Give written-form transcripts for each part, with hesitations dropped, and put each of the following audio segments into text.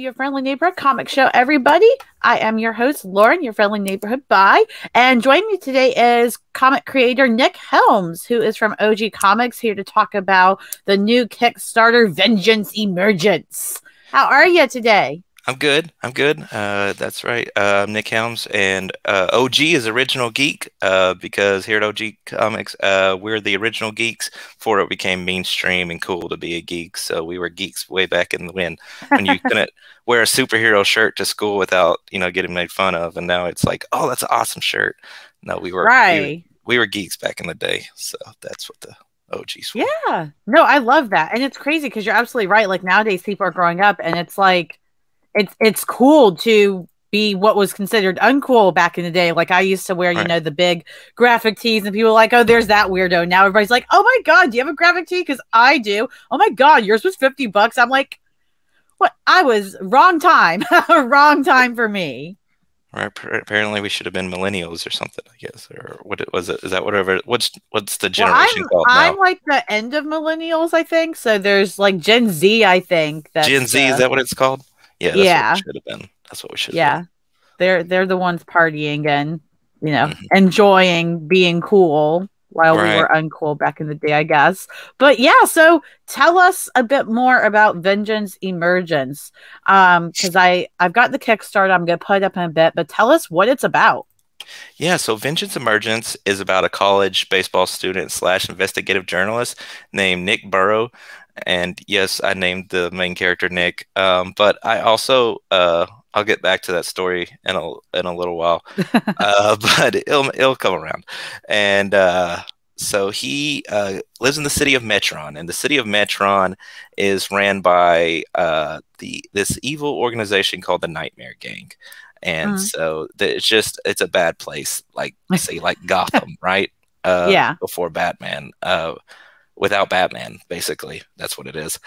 Your Friendly Neighborhood Comic Show, everybody. I am your host, Lauren, your Friendly Neighborhood Bi. And joining me today is comic creator Nick Helms, who is from OG Comics, here to talk about the new Kickstarter, Vengeance Emergence. How are you today? I'm good. I'm good. That's right. I'm Nick Helms, and OG is original geek because here at OG Comics, we're the original geeks before it became mainstream and cool to be a geek. So we were geeks way back in the when you couldn't wear a superhero shirt to school without, getting made fun of. And now it's like, oh, that's an awesome shirt. No, Right. we were geeks back in the day. So that's what the OGs were. Yeah. No, I love that. And it's crazy because you're absolutely right. Like nowadays people are growing up and it's like it's cool to be what was considered uncool back in the day. Like I used to wear, Right. the big graphic tees and people were like, oh, there's that weirdo. Now everybody's like, oh my God, do you have a graphic tee? Because I do. Oh my God, yours was $50. I'm like, what? I was wrong time. Wrong time for me. Right. Apparently, we should have been millennials or something, I guess. Or what was it? Is that whatever? What's the Well, generation called I'm now? like the end of millennials, I think. So there's like Gen Z, I think. Gen That's Z, is that what it's called? Yeah, that's what we yeah. should have been. That's what we should have been. Yeah. They're the ones partying and Mhm. enjoying being cool while we Right. were uncool back in the day, I guess. But yeah, so tell us a bit more about Vengeance Emergence. Because I've got the Kickstarter, I'm gonna put it up in a bit, but tell us what it's about. Yeah, so Vengeance Emergence is about a college baseball student slash investigative journalist named Nick Burrow. And yes, I named the main character Nick. But I also I'll get back to that story in a little while. But it'll come around. And so he lives in the city of Metron, and the city of Metron is ran by this evil organization called the Nightmare Gang. And Mm. so it's a bad place, like say like Gotham, right? Yeah. Before Batman, without Batman, basically, that's what it is.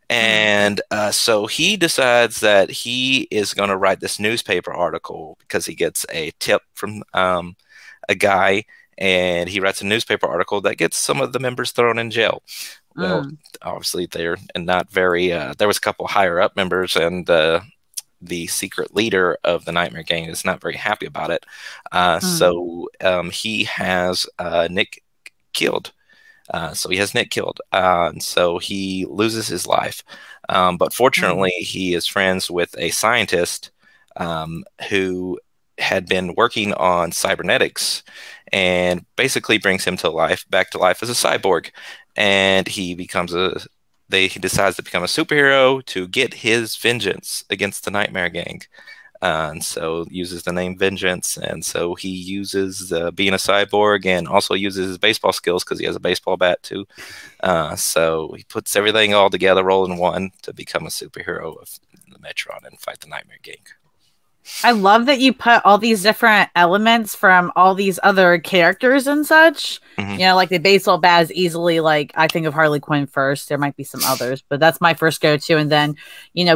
Mm. And so he decides that he is going to write this newspaper article because he gets a tip from a guy, and he writes a newspaper article that gets some of the members thrown in jail. Well, Mm. obviously they're not very. There was a couple higher up members, and the secret leader of the Nightmare Gang is not very happy about it. Mm. He has Nick killed. So he has Nick killed. And so he loses his life. But Mm. fortunately, he is friends with a scientist who had been working on cybernetics and basically brings him to life, back to life as a cyborg. And he decides to become a superhero to get his vengeance against the Nightmare Gang. And so uses the name Vengeance, and so he uses being a cyborg and also uses his baseball skills because he has a baseball bat too. So he puts everything all together, roll in one, to become a superhero of the Metron and fight the Nightmare Gang. I love that you put all these different elements from all these other characters and such. Hmm. Like the baseball bat is easily like I think of Harley Quinn first. There might be some others, but that's my first go-to. And then,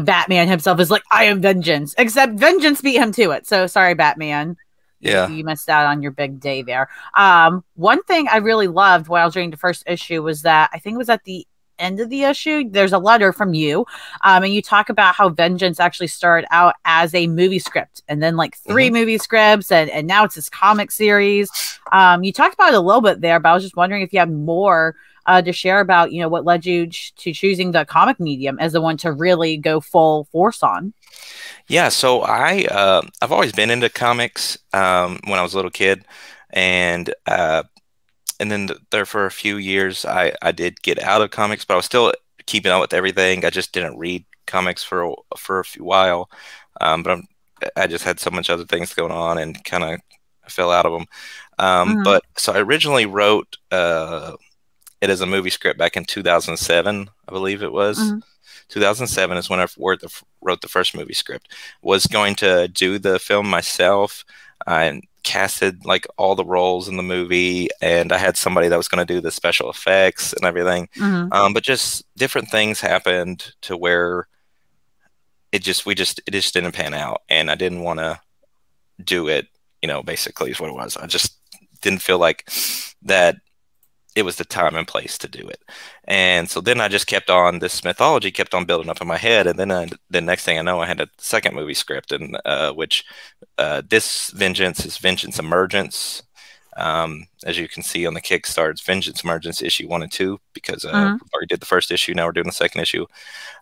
Batman himself is like, I am vengeance. Except vengeance beat him to it. So sorry, Batman. Yeah. You missed out on your big day there. One thing I really loved while I was reading the first issue was that I think it was at the end of the issue, there's a letter from you. And you talk about how Vengeance actually started out as a movie script and then like three Hmm. movie scripts and now it's this comic series. You talked about it a little bit there, but I was just wondering if you have more to share about, what led you to choosing the comic medium as the one to really go full force on. Yeah. So I've always been into comics when I was a little kid, and then there for a few years I did get out of comics, but I was still keeping up with everything. I just didn't read comics for a few while, but I just had so much other things going on and kind of fell out of them. Mm-hmm. But so I originally wrote it as a movie script back in 2007, I believe it was. Mm-hmm. 2007 is when I wrote the first movie script. Was going to do the film myself. I casted like all the roles in the movie, and I had somebody that was going to do the special effects and everything. Mm-hmm. But just different things happened to where it just didn't pan out, and I didn't want to do it. Basically is what it was. I just didn't feel like that it was the time and place to do it. And so then I just kept on, this mythology kept on building up in my head. And then the next thing I know, I had a second movie script, and which this Vengeance is Vengeance Emergence. As you can see on the Kickstarter, it's Vengeance Emergence issue 1 and 2, because we already did the first issue. Now we're doing the second issue.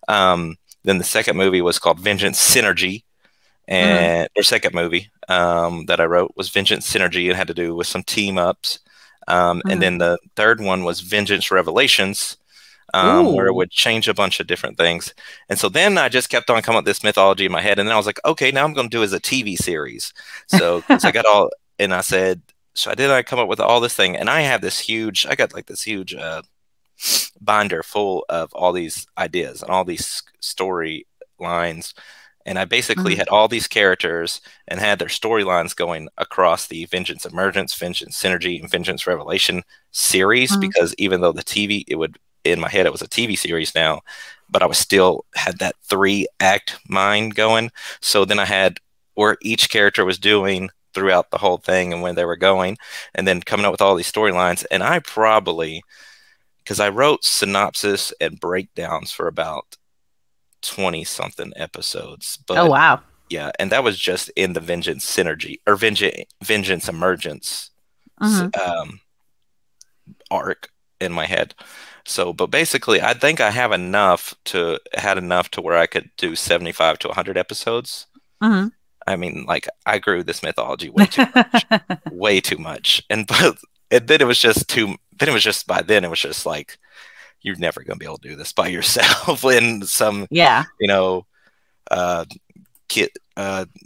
Then the second movie was called Vengeance Synergy. And their second movie that I wrote was Vengeance Synergy. It had to do with some team ups. And then the third one was Vengeance Revelations, where it would change a bunch of different things. And so then I just kept on coming up with this mythology in my head. And then I was like, okay, now I'm going to do it as a TV series. So I got all, and I said, so I come up with all this thing. And I have this huge, I got like this huge binder full of all these ideas and all these story lines. And I basically had all these characters and had their storylines going across the Vengeance Emergence, Vengeance Synergy, and Vengeance Revelation series. Because even though the TV, it would, in my head, it was a TV series now, but I was still had that 3-act mind going. So then I had where each character was doing throughout the whole thing and when they were going, and then coming up with all these storylines. And I probably, because I wrote synopsis and breakdowns for about 20 something episodes, but oh wow, yeah, and that was just in the Vengeance Synergy or Vengeance Emergence arc in my head. So, but basically, I think I have enough to where I could do 75 to 100 episodes. I mean, like, I grew this mythology way too much, way too much, and then it was just too. Then it was just by then it was just like, you're never going to be able to do this by yourself in some, you know, kid,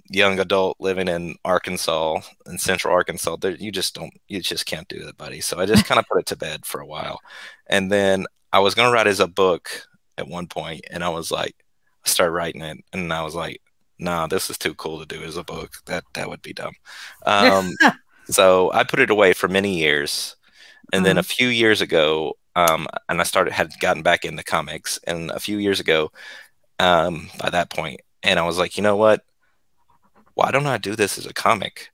young adult living in Arkansas, in Central Arkansas. You just can't do it, buddy. So I just kind of put it to bed for a while. And then I was going to write as a book at one point, and I was like, I started writing it, and I was like, nah, this is too cool to do as a book. That would be dumb. So I put it away for many years. And then a few years ago, and I had gotten back into comics, and a few years ago, by that point, and I was like, you know what? Why don't I do this as a comic?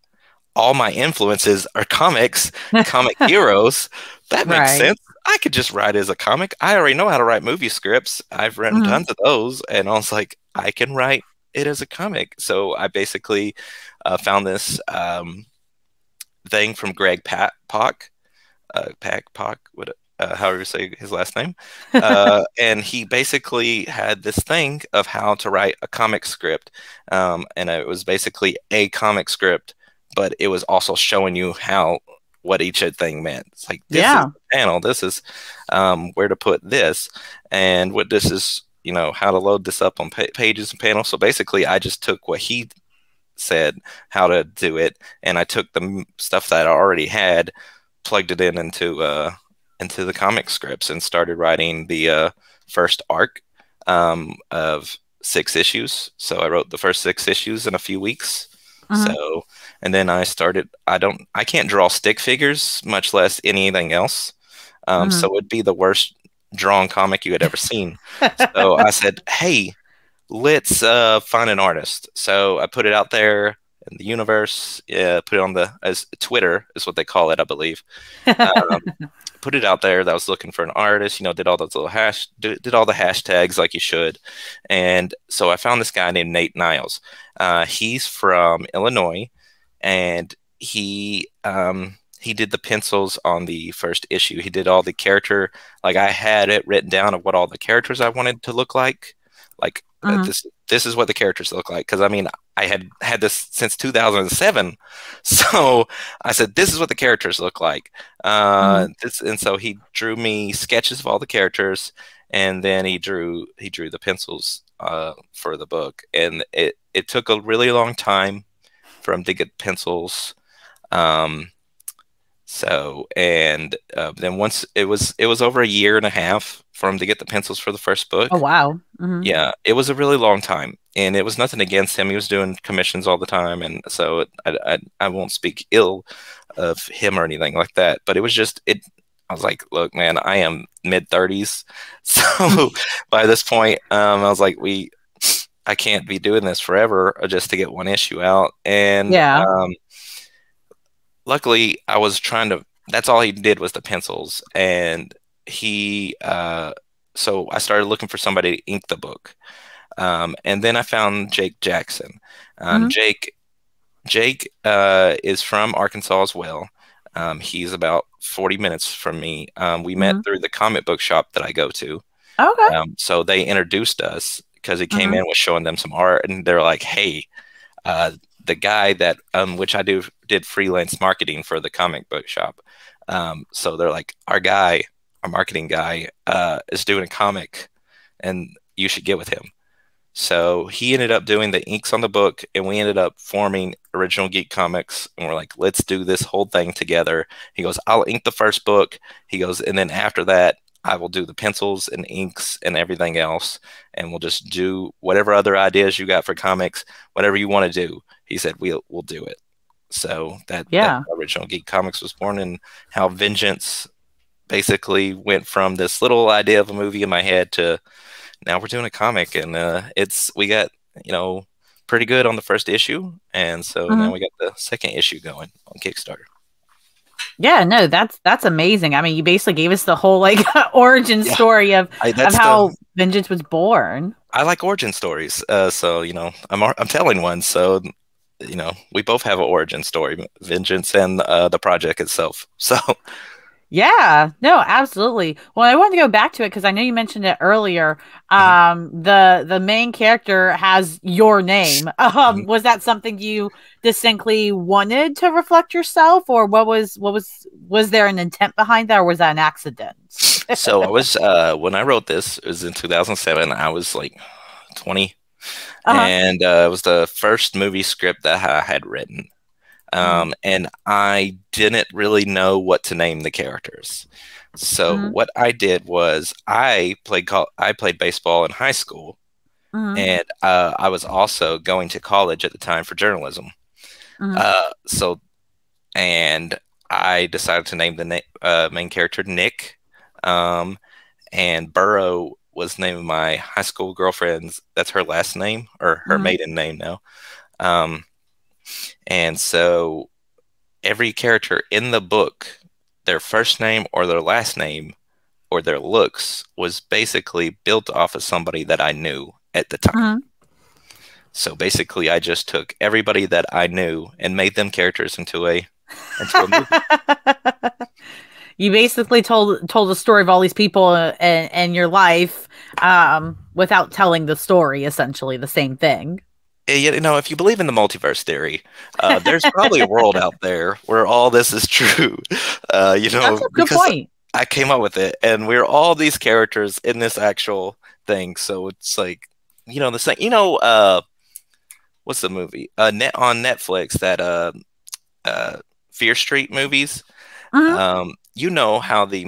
All my influences are comics, comic heroes. That makes sense. I could just write as a comic. I already know how to write movie scripts. I've written tons of those, and I was like, I can write it as a comic. So I basically found this thing from Greg Pak, however you say his last name. And he basically had this thing of how to write a comic script. And it was basically a comic script, but it was also showing you what each thing meant. It's like, this is the panel, this is where to put this, and what this is, you know, how to load this up on pages and panels. So basically, I just took what he said, how to do it, and I took the stuff that I already had, plugged it into the comic scripts, and started writing the first arc of 6 issues. So I wrote the first 6 issues in a few weeks. So, and then I started, I can't draw stick figures, much less anything else. So it'd be the worst drawn comic you had ever seen. So I said, hey, let's find an artist. So I put it out there in the universe, put it on as Twitter is what they call it, I believe. Put it out there that I was looking for an artist, you know, did all those little did all the hashtags like you should. And so I found this guy named Nate Niles. He's from Illinois, and he did the pencils on the first issue. He did all the character, like I had it written down of what all the characters I wanted to look like. Like this is what the characters look like. Because I mean, I had this since 2007, so I said, this is what the characters look like. And so he drew me sketches of all the characters, and then he drew the pencils for the book. And it took a really long time for him to get pencils. Then once it was over a year and a half for him to get the pencils for the first book. Oh wow. Yeah, it was a really long time, and it was nothing against him. He was doing commissions all the time, and so I won't speak ill of him or anything like that. But it was just I was like, look, man, I am mid-30s, so by this point, I was like, I can't be doing this forever just to get one issue out. And luckily, I was trying to that's all he did was the pencils. And he, so I started looking for somebody to ink the book. And then I found Jake Jackson. Mm-hmm. Jake is from Arkansas as well. He's about 40 minutes from me. We met Mm-hmm. through the comic book shop that I go to. Okay. So they introduced us because he came Mm-hmm. in, was showing them some art, and they're like, "Hey, uh, the guy that which I did freelance marketing for the comic book shop." So they're like, our marketing guy, is doing a comic, and you should get with him. So he ended up doing the inks on the book, and we ended up forming Original Geek Comics. And we're like, let's do this whole thing together. He goes, I'll ink the first book. He goes, and then after that, I will do the pencils and inks and everything else. And we'll just do whatever other ideas you got for comics, whatever you want to do. He said, we'll do it. So that's Yeah. how Original Geek Comics was born, and how Vengeance basically went from this little idea of a movie in my head to now we're doing a comic, and we got pretty good on the first issue, and so Mm-hmm. now we got the second issue going on Kickstarter. Yeah, no, that's amazing. I mean, you basically gave us the whole like origin Yeah, story of that's how Vengeance was born. I like origin stories, so I'm telling one, so we both have an origin story, Vengeance and the project itself. So Yeah, no, absolutely. Well, I wanted to go back to it because I know you mentioned it earlier. mhm, The main character has your name. mhm. Was that something you distinctly wanted to reflect yourself, or was there an intent behind that, or was that an accident? So I was when I wrote this, it was in 2007. I was like 20, Uh-huh. and it was the first movie script that I had written. Mm-hmm. And I didn't really know what to name the characters. So Mm-hmm. what I did was I played baseball in high school, Mm-hmm. and I was also going to college at the time for journalism. Mm-hmm. So and I decided to name the main character Nick, um, and Burrow was the name of my high school girlfriend's. That's her last name, or her Mm-hmm. maiden name now. Um, and so every character in the book, their first name or their last name or their looks was basically built off of somebody that I knew at the time. Mm-hmm. So basically, I just took everybody that I knew and made them characters into a movie. You basically told the story of all these people and your life without telling the story, essentially the same thing. If you believe in the multiverse theory, there's probably a world out there where all this is true. That's a good Because point. I came up with it, and we're all these characters in this actual thing. So it's like, the same. What's the movie? On Netflix, that Fear Street movies. Hmm. You know how the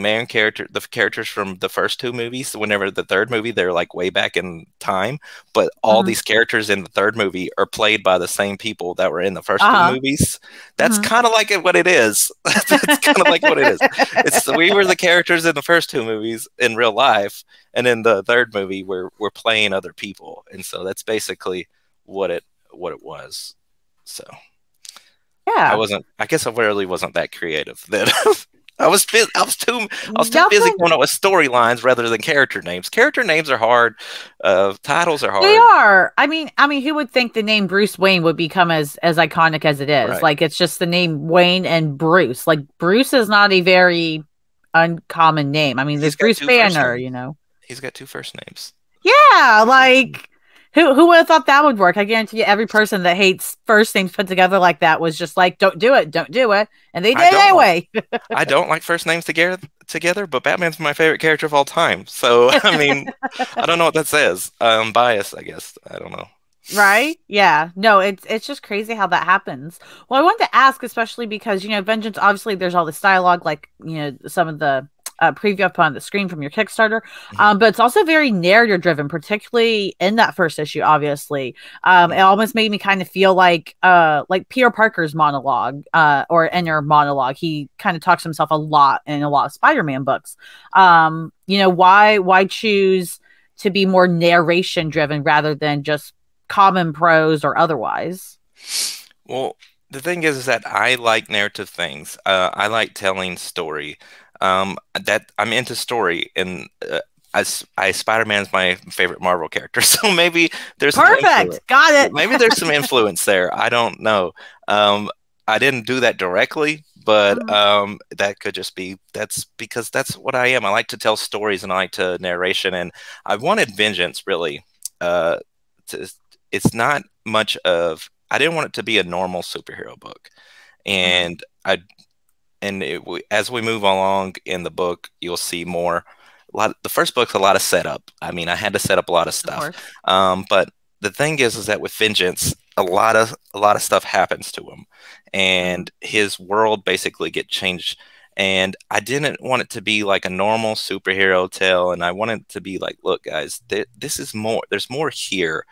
characters from the first two movies, whenever the third movie, they're like way back in time, but all Hmm. these characters in the third movie are played by the same people that were in the first two Uh-huh. movies. That's Hmm. kind of like what it is. That's kind of like what it is. We were the characters in the first two movies in real life, and in the third movie, we're playing other people, and so that's basically what it was. So. Yeah. I guess I really wasn't that creative then. I was too busy Nothing. coming up with storylines rather than character names. Character names are hard. Titles are They hard. are. I mean, who would think the name Bruce Wayne would become as iconic as it is? Right. Like, it's just the name Wayne and Bruce. Like, Bruce is not a very uncommon name. I mean, He's there's got Bruce two first Banner, names. you know. He's got two first names. Yeah, like who would have thought that would work? I guarantee you every person that hates first names put together like that was just like, don't do it, don't do it. And they I did it don't like anyway. I don't like first names together, but Batman's my favorite character of all time. So I mean, I don't know what that says. I'm biased, I guess. I don't know. Right? Yeah. No, it's just crazy how that happens. Well, I wanted to ask, especially because, Vengeance, obviously there's all this dialogue, like, some of the preview up on the screen from your Kickstarter. Mhm, But it's also very narrative driven, particularly in that first issue, obviously. It mhm. almost made me kind of feel like Peter Parker's monologue, or inner monologue. He kind of talks to himself a lot in a lot of Spider-Man books. Why choose to be more narration driven rather than just common prose or otherwise? Well, the thing is that I like narrative things. I like telling story. That I'm into story, and Spider-Man's my favorite Marvel character, so maybe there's some influence. Perfect. Got it. Maybe there's some influence there. I don't know. Um, I didn't do that directly, but Mhm, that could just be that's because that's what I am. I like to tell stories and I like to narration, and I wanted Vengeance really. Uh, to, it's not much of. I didn't want it to be a normal superhero book, mhm, and as we move along in the book, you'll see more. The first book's a lot of setup. I mean, I had to set up a lot of of stuff. course. But the thing is that with Vengeance, a lot of stuff happens to him, Mhm, and his world basically get changed. And I didn't want it to be like a normal superhero tale, and I wanted it to be like, look, guys, this is more. There's more here.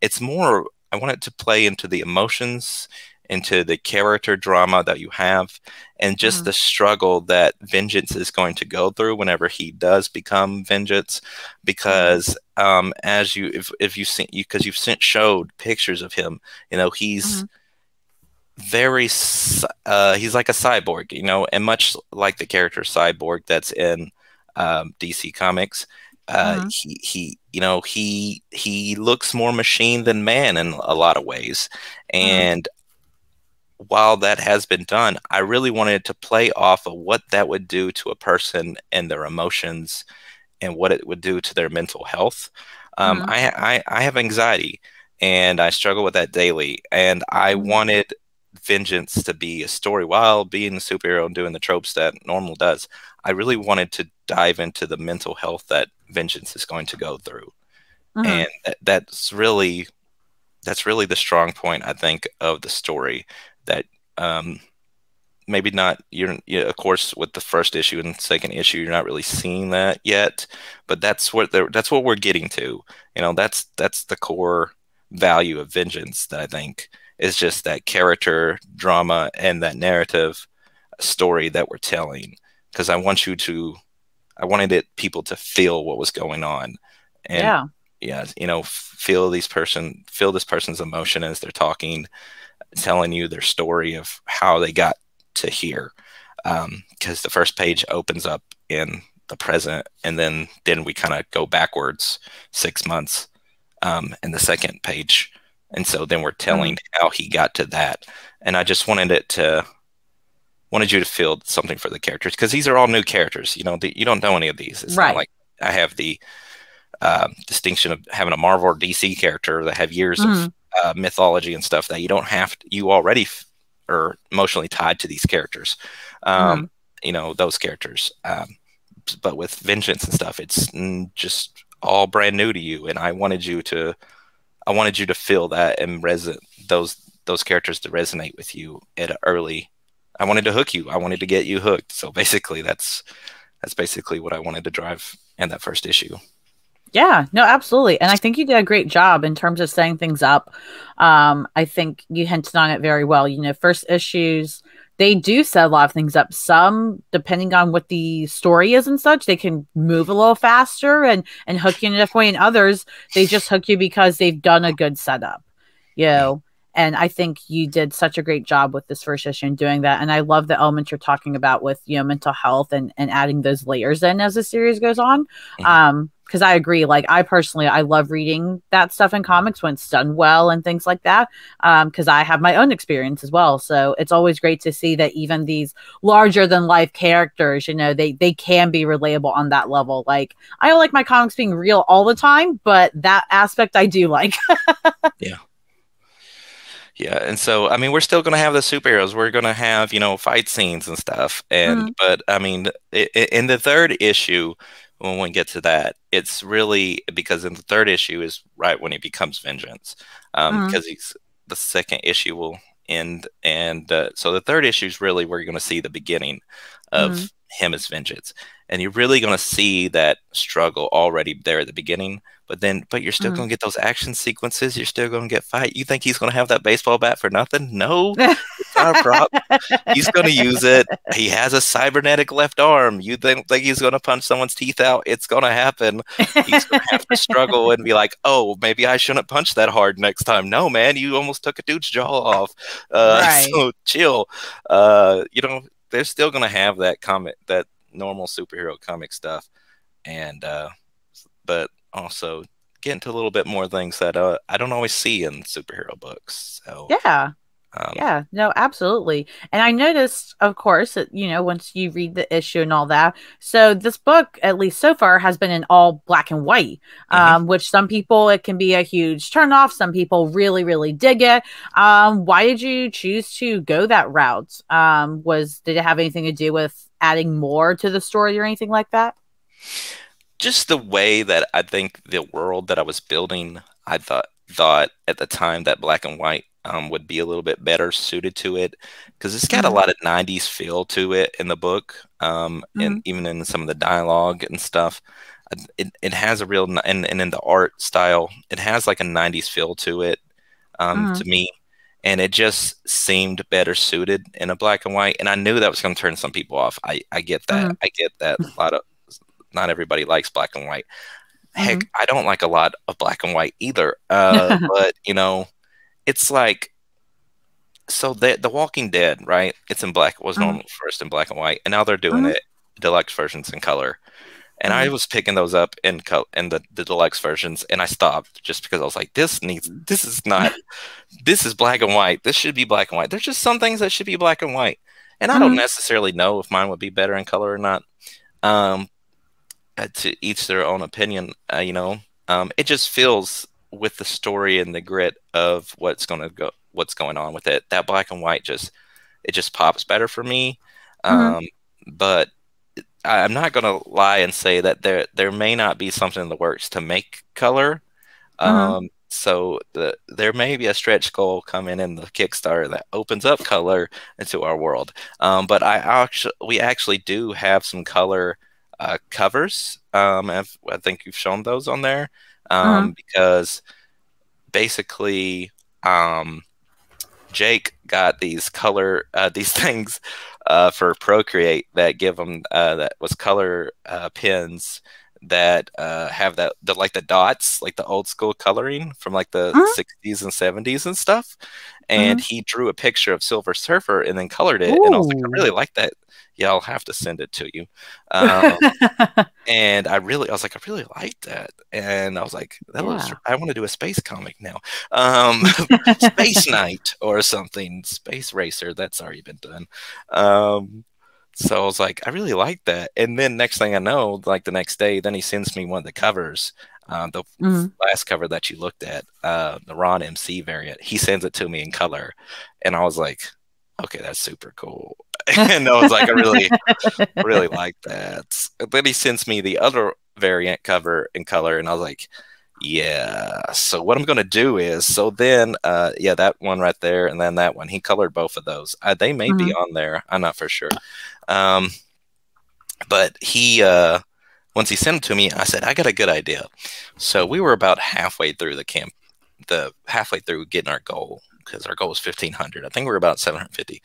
It's more. I want it to play into the emotions, into the character drama that you have, and just mhm, the struggle that Vengeance is going to go through whenever he does become Vengeance. mhm, Because as you, if you've seen, because you've sent showed pictures of him, he's mhm, he's like a cyborg, and much like the character Cyborg that's in DC Comics. mhm, He looks more machine than man in a lot of ways, mhm, and while that has been done, I really wanted to play off of what that would do to a person and their emotions and what it would do to their mental health. mhm, I have anxiety and I struggle with that daily. And I mhm, wanted Vengeance to be a story while being a superhero and doing the tropes that normal does. I really wanted to dive into the mental health that Vengeance is going to go through. mhm. And that's really the strong point, I think, of the story that um, maybe not of course with the first issue and second issue you're not really seeing that yet, but that's what we're getting to. That's the core value of Vengeance that I think is just that character drama and that narrative story that we're telling, because I wanted people to feel what was going on, and Yeah. yeah, feel this person's emotion as they're talking, telling you their story of how they got to here. Because the first page opens up in the present, and then we kind of go backwards 6 months in the second page, and so then we're Mhm. telling how he got to that. And I just wanted you to feel something for the characters because these are all new characters. You don't know any of these. It's not Right. like I have the distinction of having a Marvel or DC character that have years of Mhm, mythology and stuff that you don't have to, you already are emotionally tied to these characters, um, mhm. those characters. But with Vengeance and stuff, it's just all brand new to you, and I wanted you to feel that and those characters to resonate with you at an early. I wanted to hook you. I wanted to get you hooked. So basically, that's basically what I wanted to drive in that first issue. Yeah, no, absolutely. And I think you did a great job in terms of setting things up. I think you hinted on it very well. First issues, they do set a lot of things up. Some, depending on what the story is and such, they can move a little faster and hook you in a different way. And others, they just hook you because they've done a good setup. You Mhm. know, and I think you did such a great job with this first issue in doing that. And I love the elements you're talking about with, mental health and adding those layers in as the series goes on. Mhm. Because I agree, like I personally, I love reading that stuff in comics when it's done well and things like that. Because I have my own experience as well. So it's always great to see that even these larger than life characters, they can be relatable on that level. Like I don't like my comics being real all the time, but that aspect I do like. Yeah. Yeah, and so I mean, we're still going to have the superheroes. We're going to have fight scenes and stuff. And Mhm, but I mean, in the third issue, when we get to that, it's really because in the third issue is right when he becomes Vengeance, mhm, because he's the second issue will end, and so the third issue is really where you're going to see the beginning mhm, of him as vengeance. And you're really going to see that struggle already there at the beginning. But you're still going to get those action sequences. You're still going to get fight. You think he's going to have that baseball bat for nothing? No, it's not a prop. He's going to use it. He has a cybernetic left arm. You think he's going to punch someone's teeth out? It's going to happen. He's going to have to struggle and be like, oh, maybe I shouldn't punch that hard next time. No, man, you almost took a dude's jaw off. Right. So chill. They're still going to have that normal superhero comic stuff. And, but also get into a little bit more things that I don't always see in superhero books. So yeah, no, absolutely. And I noticed, of course, that once you read the issue and all that, so this book, at least so far, has been in all black and white, which some people, it can be a huge turnoff. Some people really, really dig it. Why did you choose to go that route? Did it have anything to do with adding more to the story or anything like that? Just the way that I think the world that I was building, I thought at the time that black and white would be a little bit better suited to it, because it's got a lot of 90s feel to it in the book, and even in some of the dialogue and stuff. It has a real, and in the art style, it has like a 90s feel to it, to me. And it just seemed better suited in a black and white. And I knew that was going to turn some people off. I get that. I get that not everybody likes black and white. Heck, I don't like a lot of black and white either. But it's like, so the Walking Dead, right? It's in black. It was normal first in black and white, and now they're doing it deluxe versions in color. And I was picking those up in the deluxe versions, and I stopped just because I was like, this is black and white. This should be black and white. There's just some things that should be black and white, and I don't necessarily know if mine would be better in color or not. To each their own opinion, it just feels with the story and the grit of what's going on with it. That black and white just pops better for me. But I'm not going to lie and say that there may not be something in the works to make color. So there may be a stretch goal coming in the Kickstarter that opens up color into our world. But we actually do have some color covers. I think you've shown those on there, because basically Jake got these color these things for Procreate that give them that was color pins that have the dots, like the old school coloring from like the 60s and 70s and stuff. And he drew a picture of Silver Surfer and then colored it. And I was like, I really like that. Yeah, I'll have to send it to you. And I was like, I really like that. And I was like, I want to do a space comic now. Space Knight or something. Space Racer, that's already been done. So I was like, I really like that. And then next thing I know, like the next day, then he sends me one of the covers. The last cover that you looked at, the Ron MC variant, he sends it to me in color. And I was like, okay, that's super cool. And I was like, I really, really like that. And then he sends me the other variant cover in color. And I was like, yeah. So what I'm going to do is, that one right there. And then that one, he colored both of those. They may be on there. I'm not for sure. But he, once he sent them to me, I said, I got a good idea. So we were about halfway through halfway through getting our goal, because our goal was 1,500. I think we were about 750.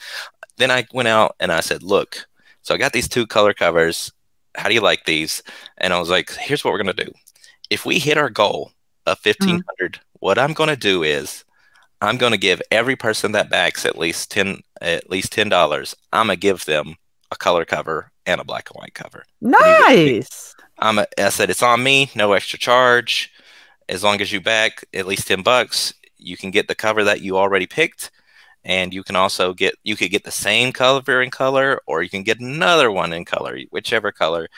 Then I went out and I said, look, so I got these 2 color covers. How do you like these? And I was like, here's what we're going to do. If we hit our goal of 1,500, what I'm going to do is I'm going to give every person that backs at least $10, I'm going to give them a color cover and a black and white cover. Nice. I said, it's on me, no extra charge. As long as you back at least $10, you can get the cover that you already picked. And you can also get the same cover in color, or you can get another one in color, whichever color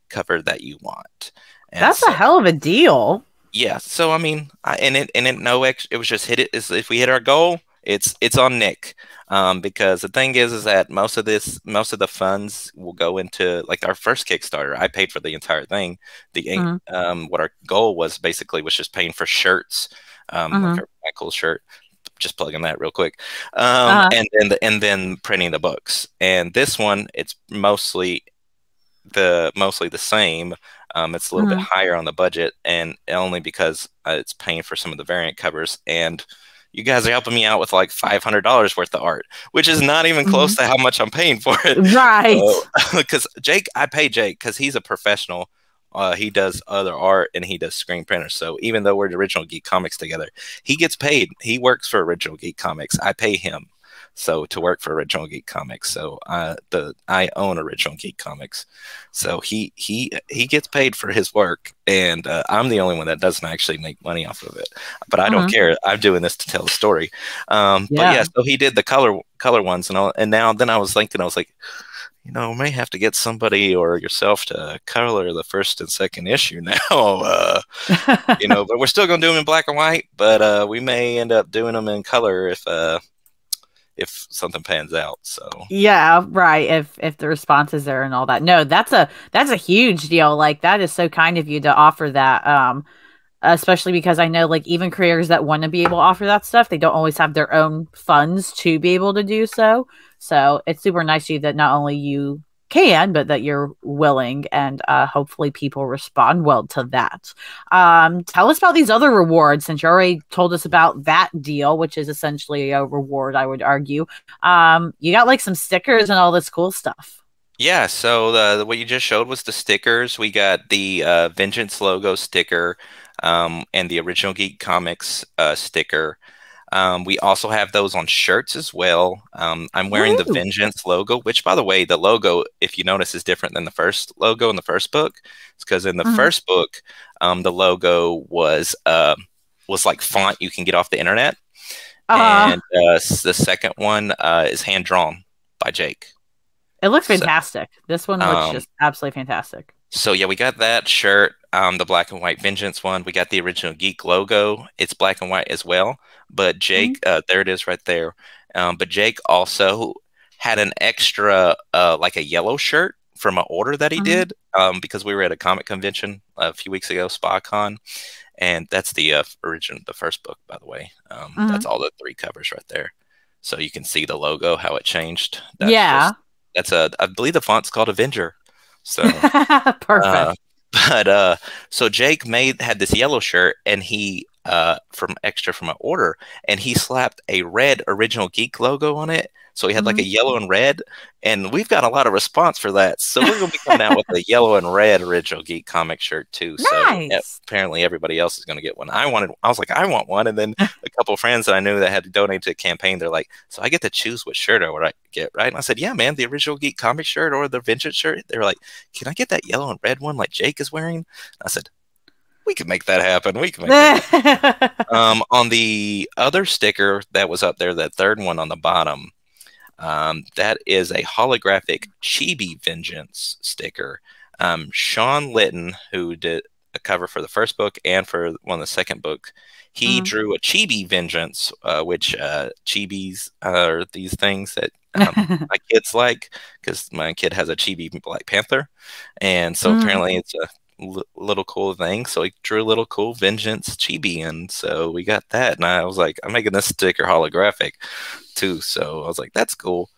cover that you want. And that's a hell of a deal. Yeah. So I mean, it was just if we hit our goal, it's on Nick. Because the thing is that most of the funds will go into, like, our first Kickstarter. I paid for the entire thing. What our goal was just paying for shirts, like my cool shirt. Just plugging that real quick, and then printing the books. And this one, it's mostly mostly the same. It's a little bit Hmm. higher on the budget, and only because it's paying for some of the variant covers. And you guys are helping me out with like $500 worth of art, which is not even close Hmm. to how much I'm paying for it. Right. So, because I pay Jake because he's a professional. He does other art and he does screen printers. So even though we're the Original Geek Comics together, he gets paid. He works for Original Geek Comics. I pay him so to work for Original Geek Comics. So I own Original Geek Comics. So he gets paid for his work, and I'm the only one that doesn't actually make money off of it. But I don't Hmm. care. I'm doing this to tell the story. But yeah, Yeah. so he did the color ones, and all, and now then I was thinking, I was like, we may have to get somebody or yourself to color the first and second issue now. But we're still going to do them in black and white, but we may end up doing them in color if something pans out. So Yeah, right. If the response is there and all that. No, that's a huge deal. Like that is so kind of you to offer that. Especially because I know like even creators that want to be able to offer that stuff, they don't always have their own funds to be able to do so. So it's super nice to you that not only you can, but that you're willing, and hopefully people respond well to that. Tell us about these other rewards since you already told us about that deal, which is essentially a reward, I would argue. You got like some stickers and all this cool stuff. yeah, so what you just showed was the stickers. We got the Vengeance logo sticker, and the Original Geek Comics sticker. We also have those on shirts as well. I'm wearing the Woo! Vengeance logo, which, by the way, the logo, if you notice, is different than the first logo in the first book. It's because in the Mhm. first book, the logo was like font you can get off the internet, Uh, and the second one is hand drawn by Jake. it looks So, fantastic. This one looks um, just absolutely fantastic. so yeah, we got that shirt, the black and white Vengeance one. We got the Original Geek logo. It's black and white as well. But Mhm. Jake, there it is right there. But Jake also had an extra, like a yellow shirt from an order that he Mhm. did, because we were at a comic convention a few weeks ago, SpaCon, and that's the first book, by the way. That's Mhm. all the three covers right there. So you can see the logo, how it changed. Yeah. I believe the font's called Avenger. So. Perfect. Uh, but so Jake had this yellow shirt, and he from extra from an order, and he slapped a red Original Geek logo on it. So he had like a Mhm. yellow and red, and we've got a lot of response for that. So we're gonna be coming out with a yellow and red Original Geek comic shirt too. So Nice. apparently everybody else is gonna get one. I was like, I want one, and then a couple of friends that I knew that had to donate to the campaign, they're like, so I get to choose what shirt I would get, right? And I said, yeah, man, the Original Geek comic shirt or the vintage shirt. They were like, can I get that yellow and red one like Jake is wearing? I said, we can make that happen. We can make that happen. On the other sticker that was up there, that third one on the bottom, that is a holographic Chibi Vengeance sticker. Sean Litton, who did a cover for the first book and for one of the second book, he Mhm. drew a Chibi Vengeance, which chibis are these things that my kids like, because my kid has a chibi Black Panther, and so Mhm. apparently it's a little cool thing. So he drew a little cool Vengeance chibi, and so we got that. And I was like, I'm making this sticker holographic too. So I was like, that's cool.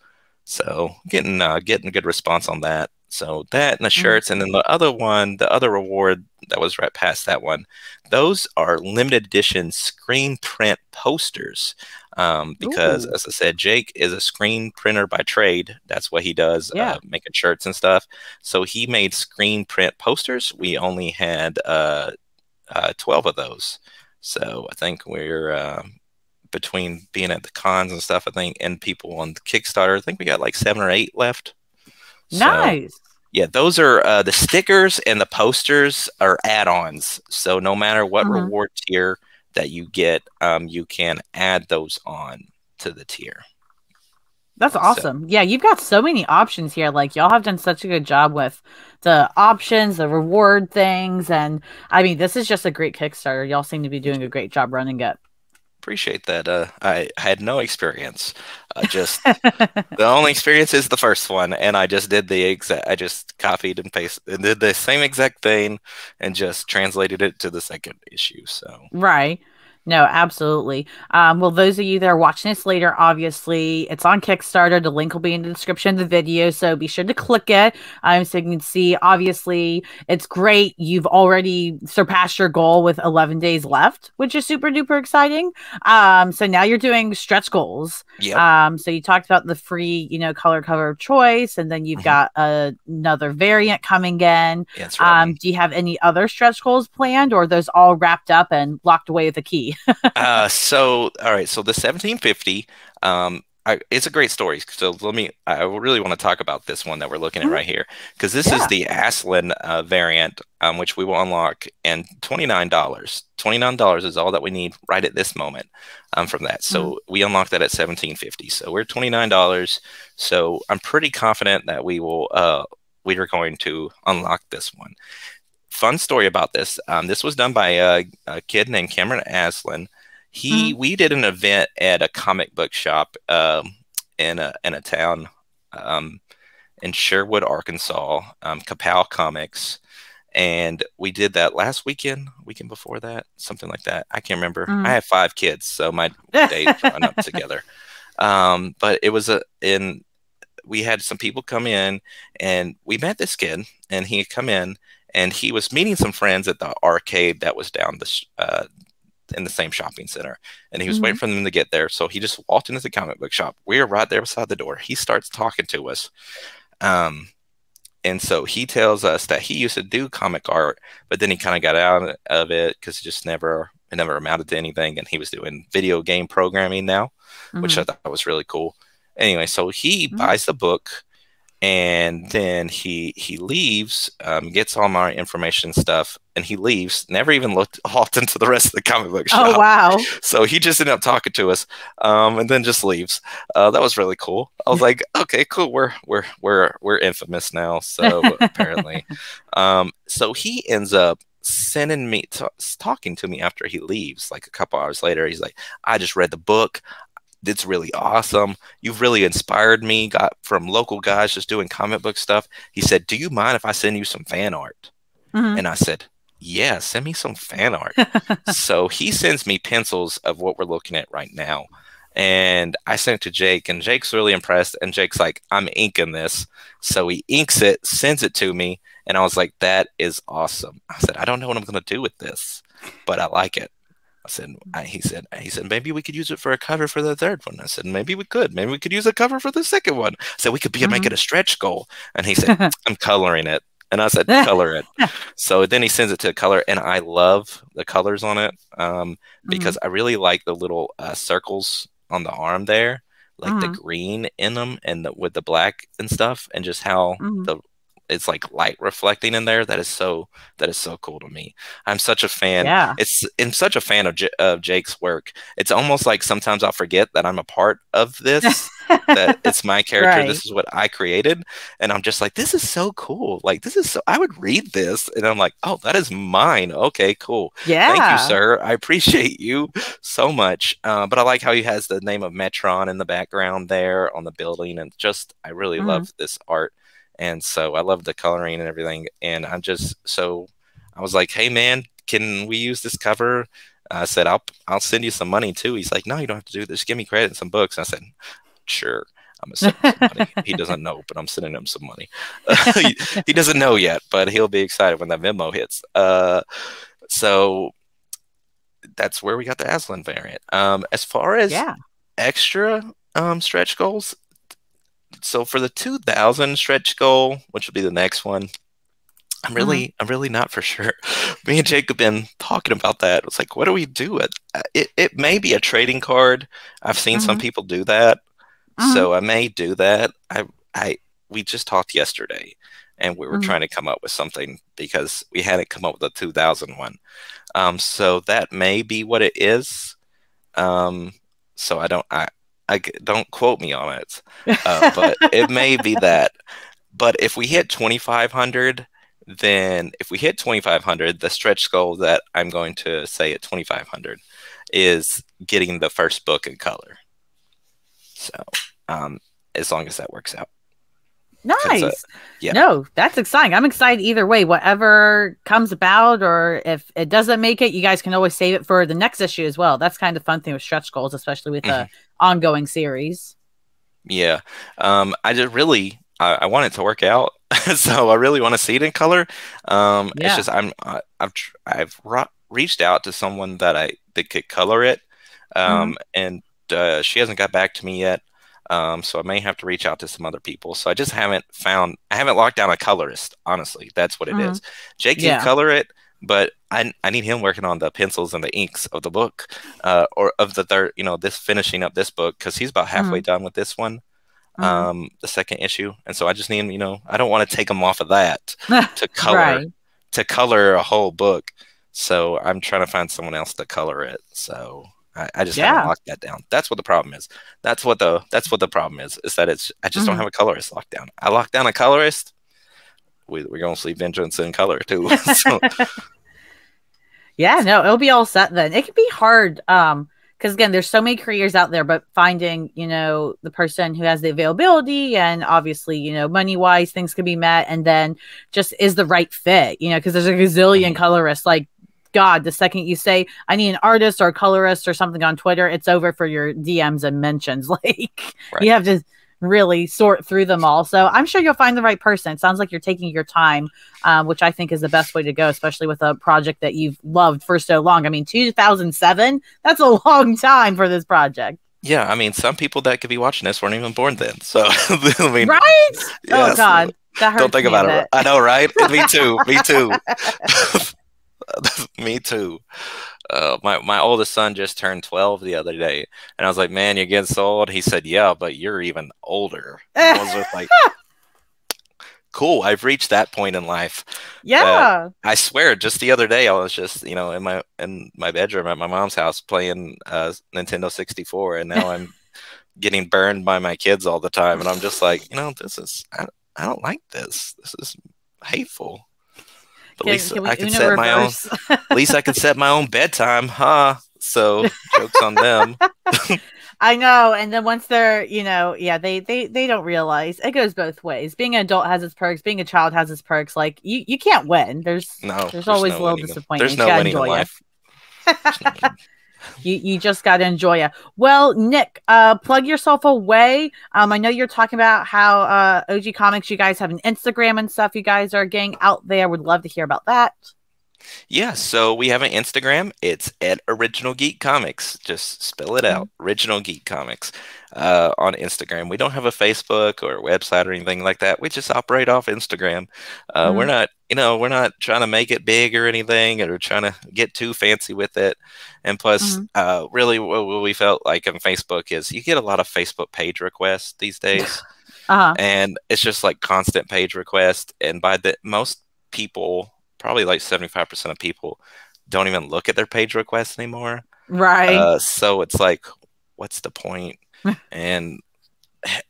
So getting a good response on that. So that and the Mhm. shirts, and then the other one, the other reward that was right past that one, those are limited edition screen print posters. Because Ooh. as I said, Jake is a screen printer by trade. That's what he does, Yeah. making shirts and stuff. So he made screen print posters. We only had 12 of those. So I think we're between being at the cons and stuff, I think, and people on the Kickstarter, I think we got like 7 or 8 left. So Nice. yeah, those are the stickers, and the posters are add-ons. So no matter what Mhm. reward tier that you get, you can add those on to the tier. That's So awesome. Yeah, you've got so many options here. Like y'all have done such a good job with the options, the reward things, and I mean, this is just a great Kickstarter. Y'all seem to be doing a great job running it. appreciate that. I had no experience. Just the only experience is the first one, and I just did the exact. I just copied and pasted and did the same exact thing, and just translated it to the second issue. So Right. No, absolutely. Well, those of you that are watching this later, obviously, it's on Kickstarter. The link will be in the description of the video, so be sure to click it. So you can see, obviously, it's great. You've already surpassed your goal with 11 days left, which is super duper exciting. So now you're doing stretch goals. Yep. So you talked about the free, color cover of choice, and then you've Hmm. got another variant coming in. That's right. Do you have any other stretch goals planned, or are those all wrapped up and locked away with a key? So all right, so the 1750, it's a great story. So I really want to talk about this one that we're looking at Mhm. right here, because this is Yeah. the Aslan variant, which we will unlock in $29. $29 is all that we need right at this moment from that. Mhm. So we unlock that at 1750. So we're $29. So I'm pretty confident that we are going to unlock this one. Fun story about this. This was done by a kid named Cameron Aslan. Mhm. We did an event at a comic book shop in a town um, in Sherwood, Arkansas, Kapow Comics, and we did that last weekend before that, something like that. I can't remember. I Mhm. have 5 kids, so my days run up together. But it was in we had some people come in, and we met this kid, and he had come in, and he was meeting some friends at the arcade that was down in the same shopping center, and he was waiting Mhm. for them to get there. So he just walked into the comic book shop. We were right there beside the door. He starts talking to us, um, and so he tells us that he used to do comic art, but then he kind of got out of it because it never amounted to anything, and he was doing video game programming now, which I Mhm. thought was really cool. Anyway, so he Mhm. buys the book, and then he leaves, gets all my information and stuff, and he leaves. Never even looked into the rest of the comic book Oh, shop. wow. So he just ended up talking to us, and then just leaves. That was really cool. I was like, okay, cool. We're infamous now. So apparently, so he ends up sending me talking to me after he leaves. Like a couple hours later, he's like, I just read the book. It's really awesome. You've really inspired me. Got from local guys just doing comic book stuff. He said, do you mind if I send you some fan art? Mhm. And I said, yeah, send me some fan art. So he sends me pencils of what we're looking at right now. And I sent it to Jake, and Jake's really impressed. And Jake's like, I'm inking this. So he inks it, sends it to me. And I was like, that is awesome. I said, I don't know what I'm going to do with this, but I like it. He said, maybe we could use it for a cover for the third one. I said, maybe we could. Maybe we could use a cover for the second one. I said, we could make it Mhm. a stretch goal. And he said, I'm coloring it. And I said, color it. So then he sends it to color, and I love the colors on it because Mhm. I really like the little circles on the arm there, like the Mhm. green in them, and with the black and stuff, and just how Mhm. the it's like light reflecting in there. That is so cool to me. I'm such a fan. Yeah. I'm such a fan of Jake's work. It's almost like sometimes I'll forget that I'm a part of this, that it's my character. Right. This is what I created. And I'm just like, this is so cool. Like, I would read this. And I'm like, oh, that is mine. Okay, cool. Thank you, Yeah. sir. I appreciate you so much. But I like how he has the name of Metron in the background there on the building. And just, I really Mhm. love this art. And so I love the coloring and everything. And I was like, hey, man, can we use this cover? I said, I'll send you some money too. He's like, no, you don't have to do this. Give me credit and some books. And I said, sure, I'm gonna send him some money. He doesn't know, but I'm sending him some money. He doesn't know yet, but he'll be excited when that memo hits. So that's where we got the Aslan variant. As far as Yeah. extra stretch goals, so for the 2000 stretch goal, which will be the next one, Mhm. I'm really not for sure. Me and Jake have been talking about that. It's like, what do we do? It may be a trading card. I've seen some Mhm. people do that, Mhm. so I may do that. I we just talked yesterday, and we were Mhm. trying to come up with something because we hadn't come up with a 2000 one. So that may be what it is. Um, so don't quote me on it, but it may be that. But if we hit 2500, then if we hit 2500, the stretch goal that I'm going to say at 2500 is getting the first book in color. So, um, as long as that works out. 'Cause, Nice. yeah. No, that's exciting. I'm excited either way. Whatever comes about, or if it doesn't make it, you guys can always save it for the next issue as well. That's kind of fun thing with stretch goals, especially with Mhm. a ongoing series. Yeah. I just really I want it to work out. So I really want to see it in color. It's Yeah. just I've reached out to someone that could color it. Hmm. And she hasn't got back to me yet. So I may have to reach out to some other people. So I haven't locked down a colorist, honestly. That's what it Hmm. is. Jake can Yeah. color it, but I need him working on the pencils and the inks of the book, or of the third, this finishing up this book, because he's about halfway Hmm. done with this one, Hmm. the second issue. And so I just need him, I don't want to take him off of that to color, Right. a whole book. So I'm trying to find someone else to color it. So I just haven't Yeah. locked that down. That's what the problem is. That's what the problem is that I just don't Hmm. have a colorist locked down. I locked down a colorist. We're gonna see Vengeance in color too. So Yeah, no, it'll be all set then. It can be hard, because again, there's so many creators out there, but finding, the person who has the availability and obviously, money wise, things can be met, and then just is the right fit, because there's a gazillion mhm, colorists. Like, God, the second you say I need an artist or a colorist or something on Twitter, it's over for your DMs and mentions. Like, right. you have to really sort through them all. So I'm sure you'll find the right person. It sounds like you're taking your time, which I think is the best way to go, especially with a project that you've loved for so long. I mean, 2007, that's a long time for this project. Yeah, I mean, some people that could be watching this weren't even born then. So I mean, Right? Oh, yes. God. That Don't hurts think me a about it. bit. I know, right? Me too. Me too. Me too. My oldest son just turned 12 the other day, and I was like, "Man, you're getting so old." He said, "Yeah, but you're even older." And I was just like, "Cool, I've reached that point in life that Yeah. I swear." Just the other day, I was just in my bedroom at my mom's house playing Nintendo 64, and now I'm getting burned by my kids all the time, and I'm just like, I don't like this. This is hateful. But Can we Uno reverse? at least I could set my own bedtime, huh? So jokes on them. I know. And then once they're, yeah, they don't realize it goes both ways. Being an adult has its perks. Being a child has its perks. Like you can't win. No, There's there's always no a little winning. There's disappointment. You no gotta winning in enjoy it. life. There's no winning. You just got to enjoy it. Well, Nick, plug yourself away. I know you're talking about how OG Comics, you guys have an Instagram and stuff. You guys are getting out there. Would love to hear about that. Yeah, so we have an Instagram. It's at Original Geek Comics. Just spell it Mhm. out. Original Geek Comics on Instagram. We don't have a Facebook or a website or anything like that. We just operate off Instagram. We're Mhm. not, we're not trying to make it big or anything, or trying to get too fancy with it. And plus, Mhm. really, what we felt like on Facebook is you get a lot of Facebook page requests these days, Uh-huh. and it's just like constant page requests. And by the most people, probably like 75% of people, don't even look at their page requests anymore. Right. So it's like, what's the point? And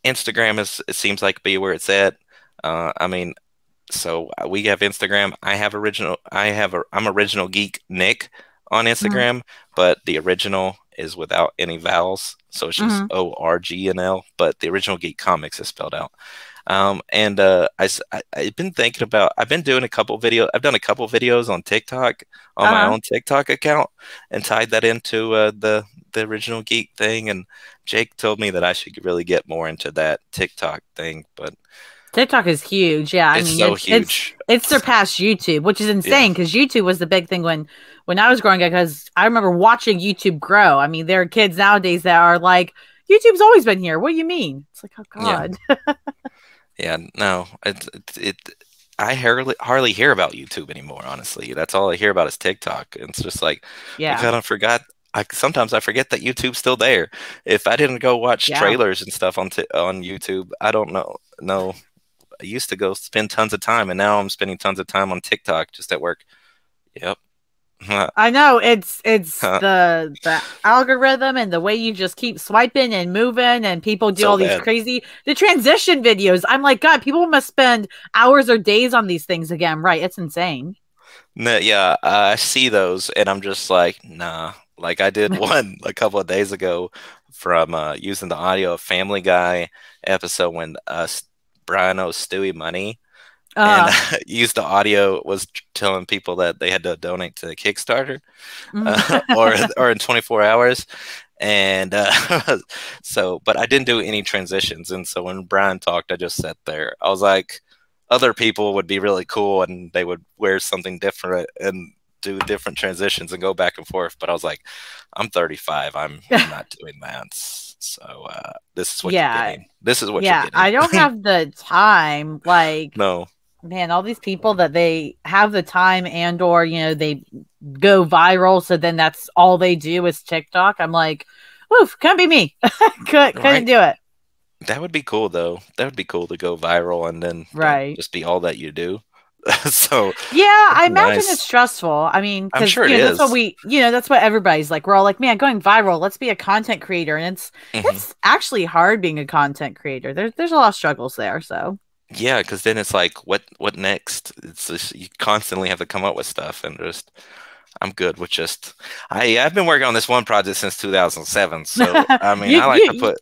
Instagram it seems like be where it's at. I mean, so we have Instagram. I'm Original Geek Nick on Mhm. Instagram, but the original is without any vowels, so it's just Mhm. ORGNL. But the Original Geek Comics is spelled out. And I've been thinking about. I've done a couple videos on TikTok on my Uh-huh. own TikTok account, and tied that into the Original Geek thing. And Jake told me that I should really get more into that TikTok thing, but TikTok is huge. Yeah, I it's mean so it's huge. it's surpassed YouTube, which is Yeah. insane because YouTube was the big thing when I was growing up. Because I remember watching YouTube grow. I mean, there are kids nowadays that are like, YouTube's always been here. What do you mean? It's like, oh Yeah. God. Yeah. No, I hardly hear about YouTube anymore, honestly. That's all I hear about is TikTok. It's just like I Yeah, kind of forgot. Sometimes I forget that YouTube's still there. If I didn't go watch yeah. trailers and stuff on YouTube, I don't know. No, I used to go spend tons of time, and now I'm spending tons of time on TikTok just at work. Yep. I know it's the algorithm and the way you just keep swiping and moving, and people do So all these bad. crazy the transition videos. I'm like, God, people must spend hours or days on these things again. Right? It's insane. No, yeah, I see those, and I'm just like, nah. Like I did one a couple of days ago from using the audio of Family Guy episode when Brian owes Stewie money, and Uh, used the audio was telling people that they had to donate to the Kickstarter, mhm. or in 24 hours. And so, but I didn't do any transitions. And so when Brian talked, I just sat there. I was like, other people would be really cool and they would wear something different and do different transitions and go back and forth. But I was like, I'm 35. I'm not doing that. So this is what you're Yeah. getting. This is what you're Yeah. getting. I don't have the time. Like, No. man, all these people that they have the time and or, you know, they go viral. So then that's all they do is TikTok. I'm like, woof, couldn't be me. Couldn't Right. do it. That would be cool, though. That would be cool to go viral and then Right. just be all that you do. So Yeah, I imagine nice. it's stressful. I mean, I'm because sure you it know that's what is. we, you know, that's what everybody's like. We're all like, man, going viral. Let's be a content creator, and Hmm. it's actually hard being a content creator. There's a lot of struggles there. So Yeah, because then it's like, what next? It's just, you constantly have to come up with stuff, and just I'm good with just I've been working on this one project since 2007. So I mean, I like to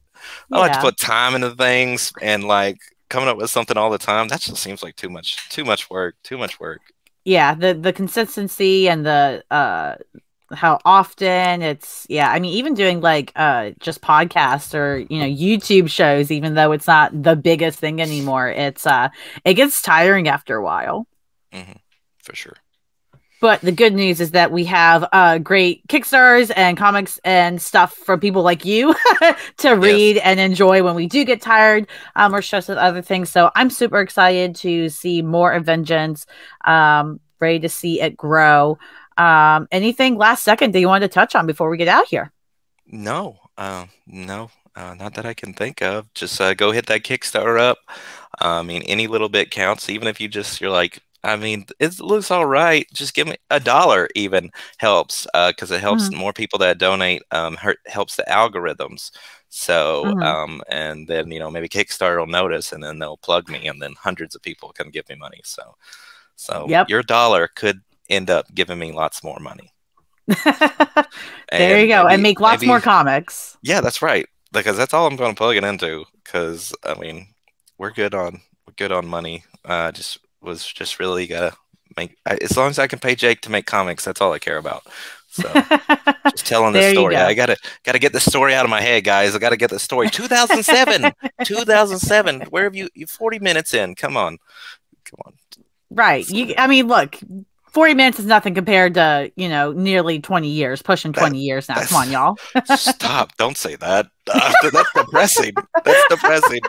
yeah, put time into things, and like coming up with something all the time. That just seems like too much work, too much work. yeah. The consistency and the how often it's yeah. I mean, even doing like just podcasts or you know YouTube shows, even though it's not the biggest thing anymore, it gets tiring after a while. Hmm. For sure. But the good news is that we have great Kickstarters and comics and stuff from people like you to Yes. read and enjoy when we do get tired or stressed with other things. So I'm super excited to see more of Vengeance, ready to see it grow. Anything last second that you wanted to touch on before we get out here? No, no, not that I can think of. Just go hit that Kickstarter up. I mean, any little bit counts, even if you're like, I mean, it looks all right. Just give me $1 even helps, because it helps Mhm, more people that donate, helps the algorithms. So, mhm. and then, maybe Kickstarter will notice and then they'll plug me and then hundreds of people can give me money. So Yep. your dollar could end up giving me lots more money. There you And go. And make lots more maybe comics. yeah, that's right. Because that's all I'm going to plug it into. Because I mean, we're good on money. Just really gotta make as long as I can pay Jake to make comics. That's all I care about. So just telling this There you story. go. I gotta get the story out of my head, guys. I gotta get the story. 2007, 2007. Where have you 40 minutes in? Come on, come on. Right. So, I mean, look, 40 minutes is nothing compared to, you know, nearly 20 years, pushing that 20 years now. Come that's on, y'all. stop. Don't say that. That's depressing. That's depressing.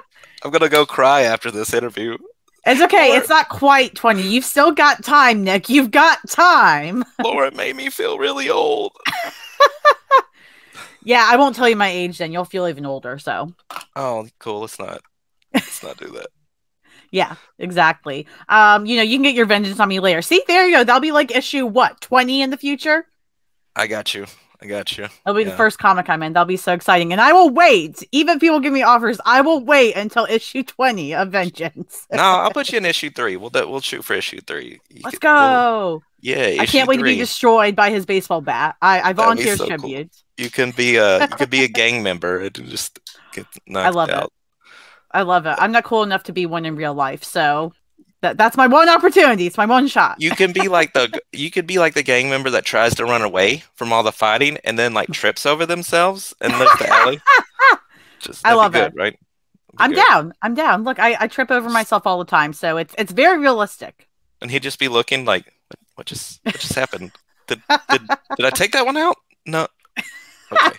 I'm gonna go cry after this interview. It's okay. Laura, It's not quite 20. You've still got time, Nick. You've got time. Laura made me feel really old. Yeah, I won't tell you my age then. You'll feel even older. So, Oh, cool. Let's not do that. yeah, exactly. You know, you can get your vengeance on me later. See, there you go. That'll be like issue what, 20 in the future? I got you. I got you. That'll be the Yeah. first comic I'm in. That'll be so exciting. And I will wait. Even if people give me offers, I will wait until issue 20 of Vengeance. No, I'll put you in issue 3. We'll shoot for issue 3. Let's go. Yeah, I issue can't wait to be 3. destroyed by his baseball bat. I That'd be volunteer as so cool. tribute. You could be a gang member and just get I knocked love it. out. I love it. I'm not cool enough to be one in real life, so that's my one opportunity. It's my one shot. You could be like the gang member that tries to run away from all the fighting and then like trips over themselves and lives the alley. Just I that'd love be good, it. right? I'm down. I'm down. Look, I trip over myself all the time, so it's very realistic. And he'd just be looking like, what just happened? Did I take that one out? No. Okay.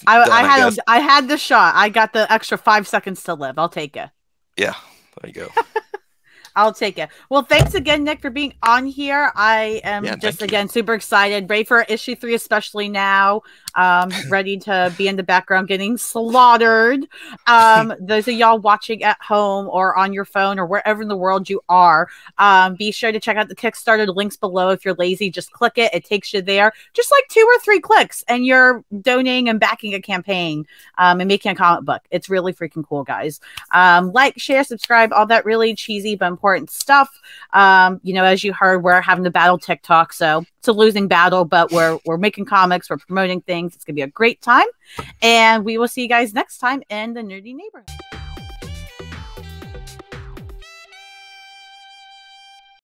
I had the shot. I got the extra 5 seconds to live. I'll take it. Yeah, there you go. I'll take it. Well, thanks again, Nick, for being on here. I am just again super excited, ready for issue 3, especially now. Ready to be in the background getting slaughtered. Those of y'all watching at home or on your phone or wherever in the world you are, be sure to check out the Kickstarter. The links below. If you're lazy, just click it. It takes you there. Just like 2 or 3 clicks, and you're donating and backing a campaign and making a comic book. It's really freaking cool, guys. Like, share, subscribe, all that really cheesy but important stuff. You know, as you heard, we're having to battle TikTok, so it's a losing battle, but we're making comics, we're promoting things. It's gonna be a great time, and we will see you guys next time in the nerdy neighborhood.